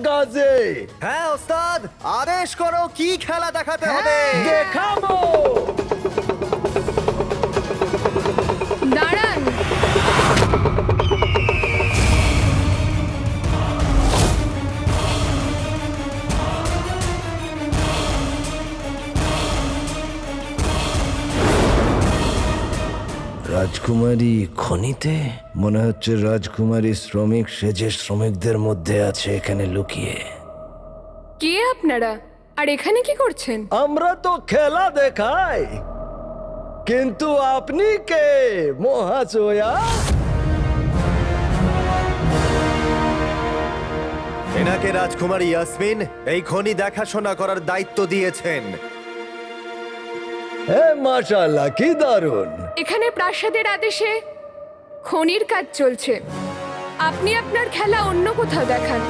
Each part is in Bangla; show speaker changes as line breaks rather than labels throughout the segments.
গাজে।
হ্যাঁ ওস্তাদ, আদেশ করো, কি খেলা দেখাতে হবে?
দেখাবো।
দাঁড়ান।
রাজকুমারী খনিতে? মনে হচ্ছে রাজকুমারী শ্রমিক সেজে শ্রমিকদের মধ্যে আছে এখানে লুকিয়ে।
কে আপনারা আর এখানে কি করছেন?
আমরা তো খেলা দেখাই, কিন্তু আপনি কে মহাশয়া?
এনাকে রাজকুমারী ইয়াসমিন এই খনি দেখাশোনা করার দায়িত্ব দিয়েছেন।
হে মাশাআল্লাহ, কি দারুণ।
এখানে প্রাসাদের আদেশে খনির কাজ চলছে। আপনি আপনার খেলা অন্য কোথাও দেখান।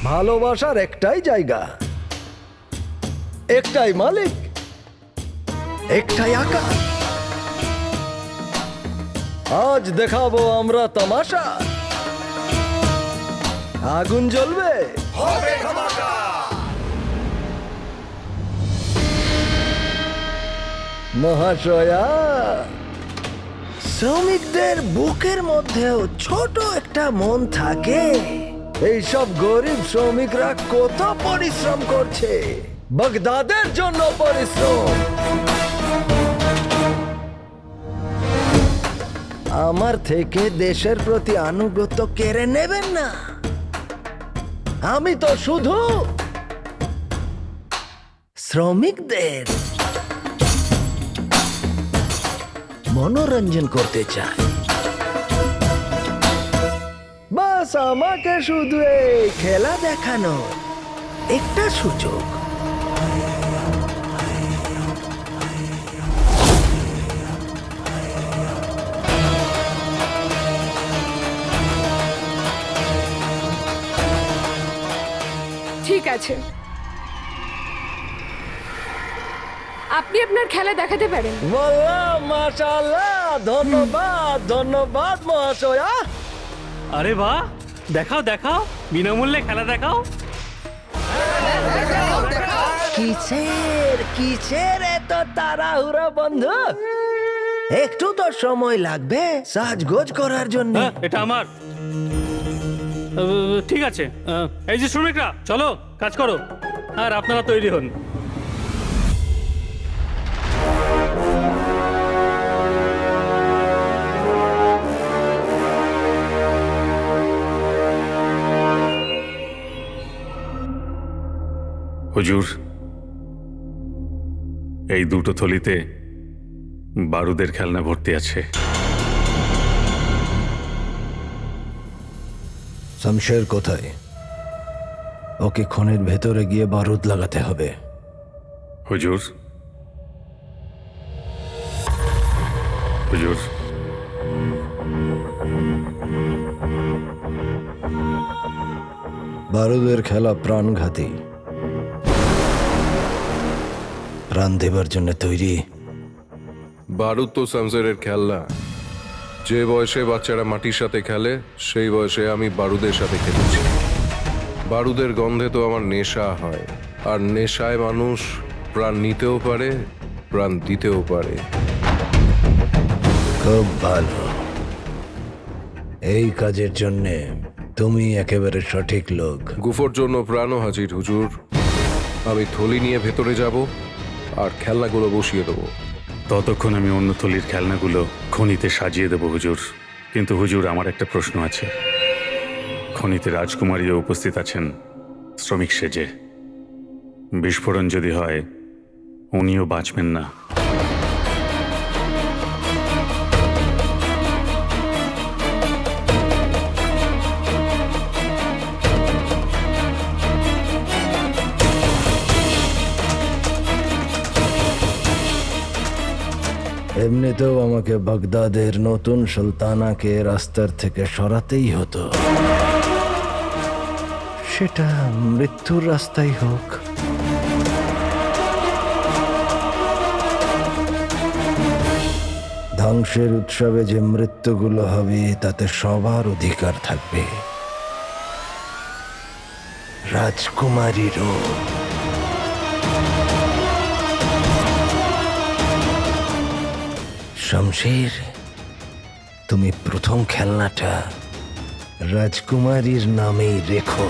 ভালোবাসার একটাই জায়গা, একটাই মালিক, একটাই আকাশ। আজ দেখাবো আমরা তামাশা। আগুন জ্বলবে,
হবে ধামাকা।
মহাশয়া। শ্রমিকদের বুকের মধ্যেও ছোট একটা মন থাকে। এইসব গরিব শ্রমিকরা কত পরিশ্রম করছে, বাগদাদের জন্য পরিশ্রম। আমার থেকে দেশের প্রতি আনুগত্য কেড়ে নেবেন না। আমি তো শুধু শ্রমিকদের মনোরঞ্জন করতে চাই। বাস আমাকে শুধু এই খেলা দেখানো একটা সুযোগ।
ঠিক আছে, আপনি আপনার খেলা দেখাতে পারেন।
বললাম মাশাআল্লাহ, ধন্যবাদ ধন্যবাদ মহাশয়া।
আরে বাহ, দেখাও দেখাও, বিনামূল্যে খেলা দেখাও।
কিসের কিসের এত তাড়াহুড়ো বন্ধু? একটু তো সময় লাগবে সাজগোজ করার জন্য।
হ্যাঁ, এটা আমার। ঠিক আছে, এই যে শ্রমিকরা, চলো কাজ করো, আর আপনারা তৈরি হন। হুজুর, এই দুটো থলিতে বারুদের খেলনা ভর্তি আছে।
শমশের কোথায়? ওকে খনির ভেতরে গিয়ে বারুদ লাগাতে হবে।
হুজুর, হুজুর,
বারুদের খেলা প্রাণঘাতী। প্রাণ দেবার জন্য তৈরি?
বারুদ তো শামসেরের খেলনা। যে বয়সে বাচ্চারা মাটির সাথে খেলে, সেই বয়সে আমি বারুদের সাথে খেলেছি। বারুদের গন্ধে তো আমার নেশা হয়, আর নেশায় মানুষ প্রাণ নিতেও পারে, প্রাণ দিতেও পারে।
খুব ভালো। এই কাজের জন্যে তুমি একেবারে সঠিক লোক।
গুফোর জন্য প্রাণও হাজির হুজুর। আমি থলি নিয়ে ভেতরে যাব আর খেলনাগুলো বসিয়ে দেবো।
ততক্ষণ আমি অন্য থলির খেলনাগুলো খনিতে সাজিয়ে দেব হুজুর। কিন্তু হুজুর, আমার একটা প্রশ্ন আছে। খনিতে রাজকুমারীও উপস্থিত আছেন শ্রমিক সেজে। বিস্ফোরণ যদি হয়, উনিও বাঁচবেন না।
এমনিতেও আমাকে বাগদাদের নতুন সুলতানাকে রাস্তার থেকে সরাতেই হতো। সেটা মৃত্যুর রাস্তাই হোক। ধ্বংসের উৎসবে যে মৃত্যুগুলো হবে তাতে সবার অধিকার থাকবে, রাজকুমারীরও। শমশের, তুমি প্রথম খেলনাটা রাজকুমারীর নামেই রেখো।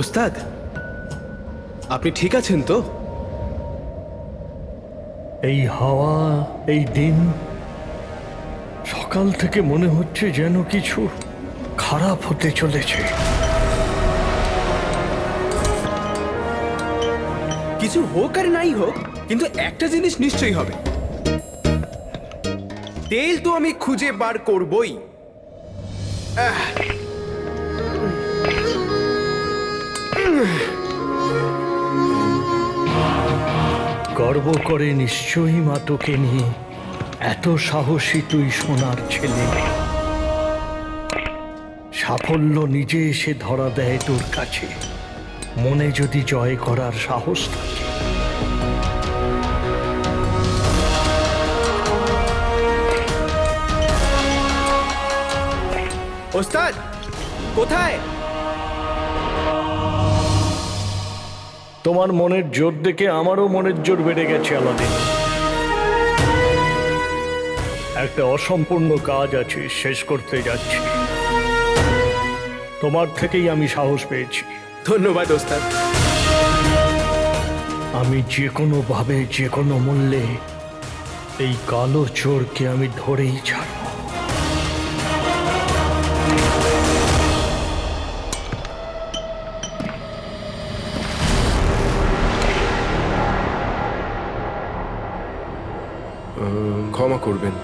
ওস্তাদ, আপনি ঠিক আছেন তো?
এই হাওয়া, এই দিন, সকাল থেকে মনে হচ্ছে যেন কিছু খারাপ হতে চলেছে।
কিছু হোক আর নাই হোক, কিন্তু একটা জিনিস নিশ্চয়ই হবে। তেল তো আমি খুঁজে বার করবই।
গর্ব করে নিশ্চয়ই মা তোকে নিয়ে, এত সাহসী তুই সোনার ছেলে। সাফল্য নিজে এসে ধরা দেয় তোর কাছে, মনে যদি জয় করার সাহস থাকে।
ওস্তাদ, কোথায়?
তোমার মনের জোর দেখে আমারও মনের জোর বেড়ে গেছে আলাদিন। একটা অসম্পূর্ণ কাজ আছে, শেষ করতে যাচ্ছি। তোমার থেকেই আমি সাহস পেয়েছি।
ধন্যবাদ ওস্তাদ।
আমি যে কোনো ভাবে, যে কোনো মূল্যে এই কালো চোরকে আমি ধরেই ছাড়ব।
ক্ষমা করবেন।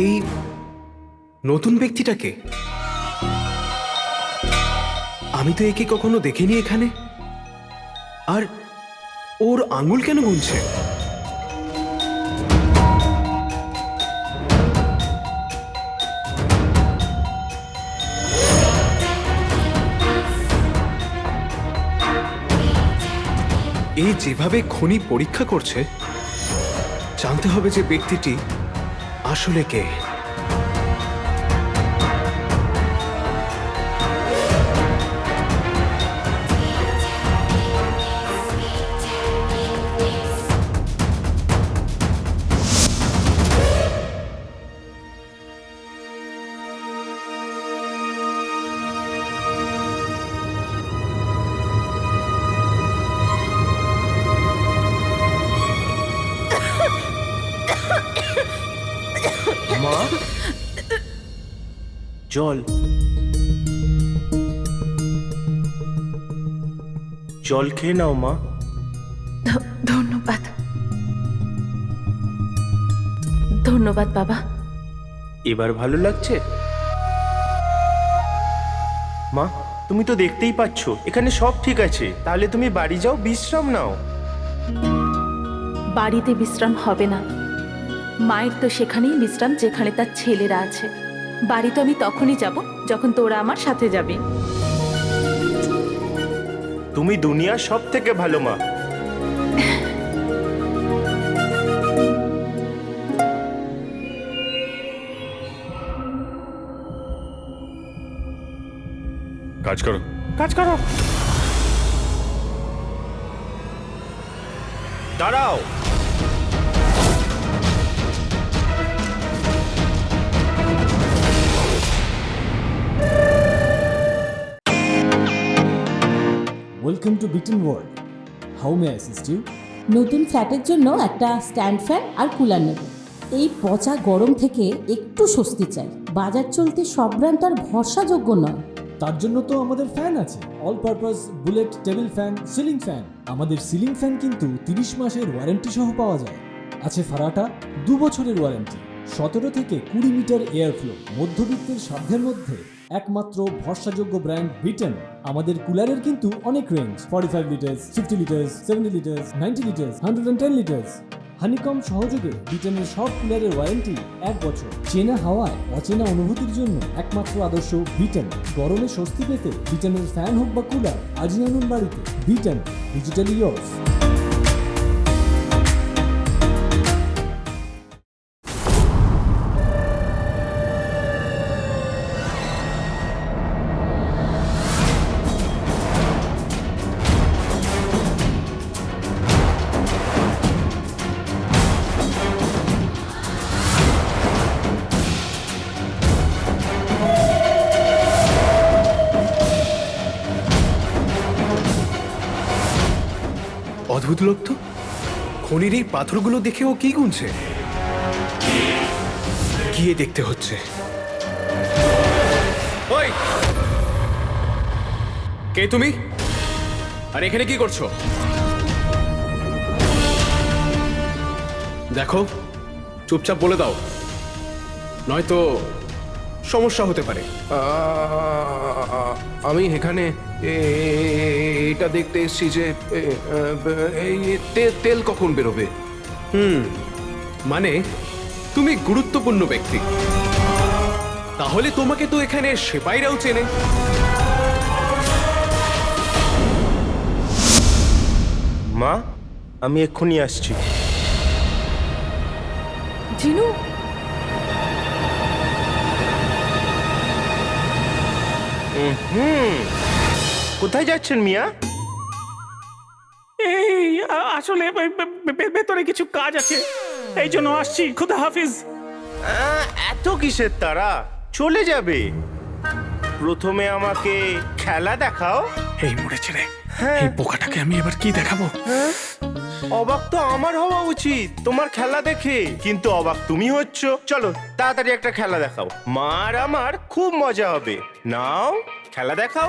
এই নতুন ব্যক্তিটাকে আমি তো একে কখনো দেখিনি এখানে। আর ওর আঙুল কেন গুনছে? এই যেভাবে খনি পরীক্ষা করছে, জানতে হবে যে ব্যক্তিটি আসলে কে।
মা, জল জল খেয়ে নাও মা।
ধন্যবাদ। ধন্যবাদ বাবা।
এবার ভালো লাগছে? মা, তুমি তো দেখতেই পাচ্ছ এখানে সব ঠিক আছে। তাহলে তুমি বাড়ি যাও, বিশ্রাম নাও।
বাড়িতে বিশ্রাম হবে না, মায়ের তো সেখানেই বিশ্রাম যেখানে তার ছেলেরা আছে। বাড়ি তো আমি তখনই যাব যখন তোরা আমার সাথে যাবে।
তুমি দুনিয়ার সব থেকে ভালো মা।
কাজ করো।
কাজ করো। দাঁড়াও।
Welcome to Beaton world. How may I assist you?
নতুন ফ্ল্যাটের জন্য একটা স্ট্যান্ড ফ্যান আর কুলার নেব। এই পচা গরম থেকে একটু স্বস্তি চাই। বাজার চলতে সব ব্র্যান্ড আর ভরসাযোগ্য নয়।
তার জন্য তো আমাদের ফ্যান আছে, all purpose bullet table fan, ceiling fan. আমাদের সিলিং ফ্যান কিন্তু 30 মাসের ওয়ারেন্টি সহ পাওয়া যায়। আছে ফারাটা 2 বছরের ওয়ারেন্টি, 17 থেকে 20 মিটার এয়ার ফ্লো। মধ্যবিত্তের সাধ্যের মধ্যে একমাত্র ভরসাযোগ্য ব্র্যান্ড বিটন। আমাদের কুলারের কিন্তু অনেক range, 45 litres, 50 litres, 70 litres, 90 litres, 110 litres. Honeycomb সহযোগে বিটনের সব কুলারের ওয়ারেন্টি 1 বছর। চেনা হাওয়ায় অচেনা অনুভূতির জন্য একমাত্র আদর্শ বিটন। গরমে স্বস্তি পেতে বিটনের ফ্যান হোক বা কুলার, আজই আনুন বাড়িতে। Vuitton, digitally years.
অদ্ভুত লোক তো। খনির এই পাথরগুলো দেখেও কি গুনছে? গিয়ে দেখতে হচ্ছে। ওই, কে তুমি? আর এখানে কি করছো? দেখো, চুপচাপ বলে দাও, নয়তো সমস্যা হতে পারে।
আমি এখানে এটা দেখতে এসেছি যে এই তেল কখন বেরোবে।
মানে তুমি গুরুত্বপূর্ণ ব্যক্তি, তাহলে তোমাকে তো এখানে সেপাইরাও চেনে।
মা, আমি এক্ষুনি আসছি।
জিনু,
কোথায় যাচ্ছেন মিয়া?
এই আসলে ভেতরে কিছু কাজ আছে, এই জন্য আসছি। খুদা হাফিজ।
এত কিসের তারা? চলে যাবে। প্রথমে আমাকে খেলা দেখাও।
এই মরেছে রে,
হ্যাঁ।
এই পোকাটাকে আমি এবার কি দেখাবো?
অবাক তো আমার হওয়া উচিত তোমার খেলা দেখে, কিন্তু অবাক তুমি হচ্ছ। চলো তাড়াতাড়ি একটা খেলা দেখাও, মার আমার খুব মজা হবে। নাও খেলা দেখাও।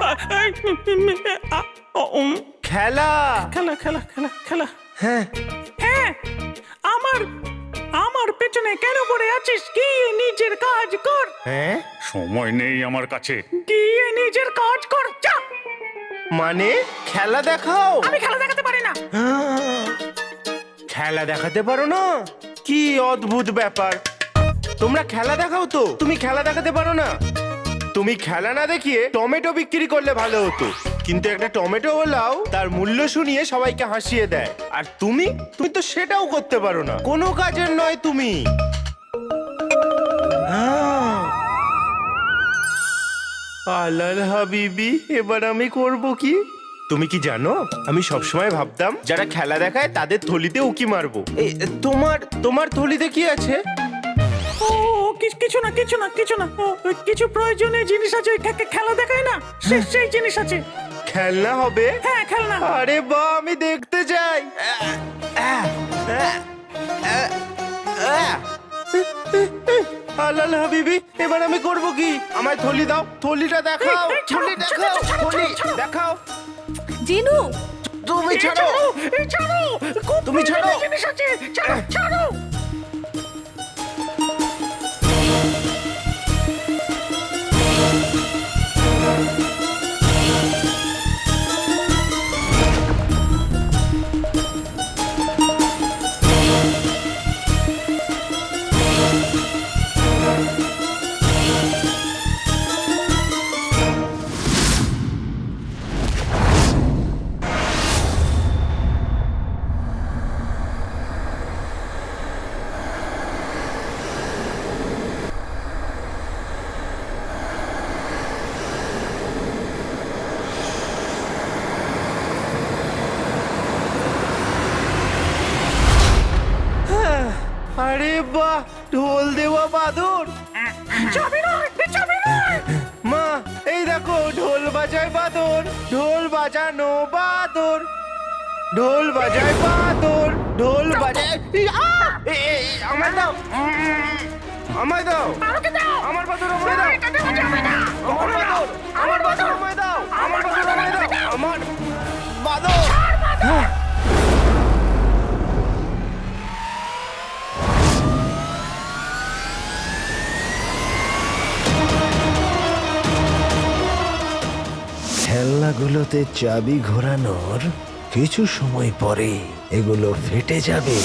খেলা
খেলা খেলা খেলা খেলা।
হ্যাঁ
হ্যাঁ, আমার পেছনে কেন পড়ে আছিস? গিয়ে নিজের কাজ কর।
হ্যাঁ,
সময় নেই আমার কাছে।
গিয়ে নিজের কাজ কর, যা।
মানে খেলা দেখাও?
আমি খেলা দেখাতে পারি না।
খেলা দেখাতে পারো না? কি অদ্ভুত ব্যাপার। তোমরা খেলা দেখাও তো, তুমি খেলা দেখাতে পারো না? তুমি খেলা না দেখিয়ে টমেটো বিক্রি করলে ভালো হতো, কিন্তু একটা টমেটো ওলাও তার মূল্য শুনিয়ে সবাইকে হাসিয়ে দেয়। আর তুমি তুমি তো সেটাও করতে পারো না, কোনো কাজের নয় তুমি। আলাল হাবিবি, এবার আমি করব কি? তুমি কি জানো, আমি সবসময় ভাবতাম যারা খেলা দেখায় তাদের থলিতে উকি মারবো। তোমার থলিতে কি আছে?
ও কিছু না কিছু না কিছু না। কিছু প্রয়োজনীয় জিনিস আছে, খেলা দেখায় না, সেই জিনিস আছে।
খেলনা হবে?
হ্যাঁ, খেলনা।
আরে বাহ, আমি দেখতে চাই। আল্লাহ হাবিবি, এবার আমি করব কি? আমায় থলি দাও, থলিটা দেখাও, থলি দেখাও, থলি দেখাও।
জিনু,
তুমি ছাড়ো, তুমি ছাড়ো। আরে বাহ, ঢোল দেওয়া বাদর। মা, এই দেখো ঢোল বাজায় বাদর, ঢোল বাজানো বাদর, ঢোল বাজায় বাদর, ঢোল বাজায়। আমায় দাও, আমায় দাও, আমার বাদর আমায় দাও, আমার বাদর, আমার বাদর আমায় দাও, আমার বাদর আমায় দাও, আমার বাদর।
খেলনাগুলোতে চাবি ঘোরানোর কিছু সময় পরে এগুলো ফেটে যাবে।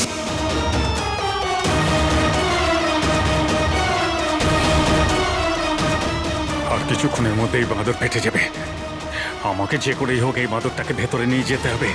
আর কিছুক্ষণের মধ্যেই বাঁদর ফেটে যাবে। আমাকে যে করেই হোক এই বাঁদরটাকে ভেতরে নিয়ে যেতে হবে।